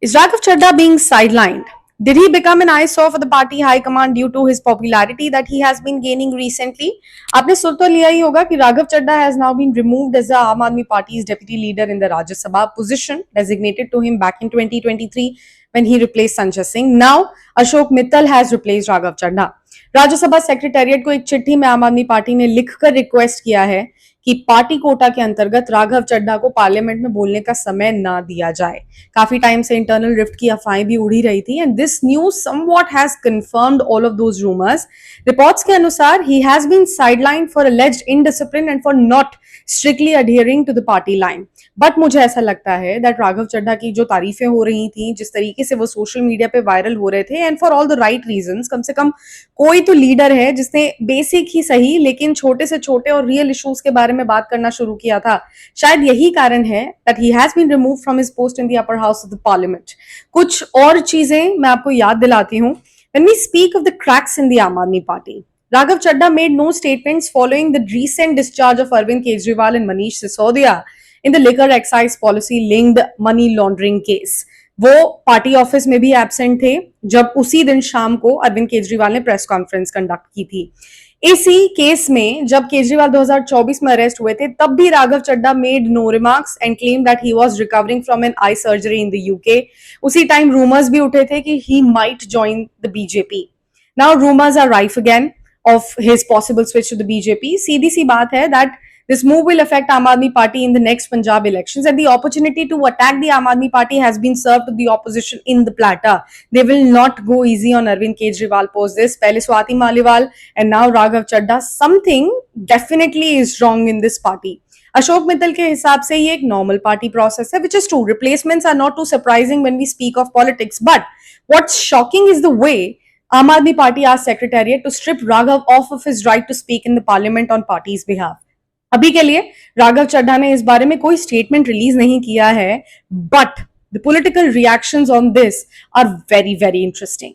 Is Raghav Chadha being sidelined? Did he become an eyesore for the party high command due to his popularity that he has been gaining recently? आपने सुन तो लिया ही होगा कि Raghav Chadha has now been removed as the Aam Aadmi Party's deputy leader in the Rajya Sabha position designated to him back in 2023 when he replaced Sanjay Singh. Now Ashok Mittal has replaced Raghav Chadha. Rajya Sabha secretariat को एक चिट्ठी में आम आदमी party ने लिखकर request किया है कि पार्टी कोटा के अंतर्गत राघव चड्ढा को पार्लियामेंट में बोलने का समय ना दिया जाए। काफी टाइम से इंटरनल रिफ्ट की अफवाहें भी उड़ी रही थी and this news somewhat has confirmed all of those rumours. Reports के अनुसार he has been sidelined for alleged indiscipline and for not strictly adhering to the party line. But मुझे ऐसा लगता है दैट राघव चड्ढा की जो तारीफें हो रही थी, जिस तरीके से वो सोशल मीडिया पे वायरल हो रहे थे and for all the right reasons, कम से कम कोई तो लीडर है जिसने बेसिक ही सही लेकिन छोटे से छोटे और रियल इश्यूज के बारे में बात करना शुरू किया था। शायद यही कारण है that he has been removed from his post in the upper house of the parliament. कुछ और चीजें मैं आपको याद दिलाती हूँ। When we speak of the cracks in the Aam Aadmi Party, Raghav Chadha made no statements following the recent discharge of Arvind Kejriwal and Manish Sisodia in the liquor excise policy linked money laundering case. वो party office में भी absent थे जब उसी दिन शाम को अरविंद केजरीवाल ने प्रेस कॉन्फ्रेंस कंडक्ट की थी। इसी केस में जब केजरीवाल 2024 में अरेस्ट हुए थे तब भी Raghav Chadha made no remarks and claim that he was recovering from an eye surgery in the UK. उसी टाइम रूमर्स भी उठे थे कि he might join the BJP. Now rumours are rife again of his possible switch to the BJP. सीधी सी बात है that this move will affect Aam Aadmi Party in the next Punjab elections, and the opportunity to attack the Aam Aadmi Party has been served to the opposition in the platter. They will not go easy on Arvind Kejriwal post this. पहले Swati Maliwal and now Raghav Chadha. Something definitely is wrong in this party. Ashok Mittal के हिसाब से ये एक normal party process है, which is true. Replacements are not too surprising when we speak of politics. But what's shocking is the way Aam Aadmi Party asked Secretariat to strip Raghav off of his right to speak in the parliament on party's behalf. अभी के लिए राघव चड्ढा ने इस बारे में कोई statement release नहीं किया है, but the political reactions on this are very very interesting.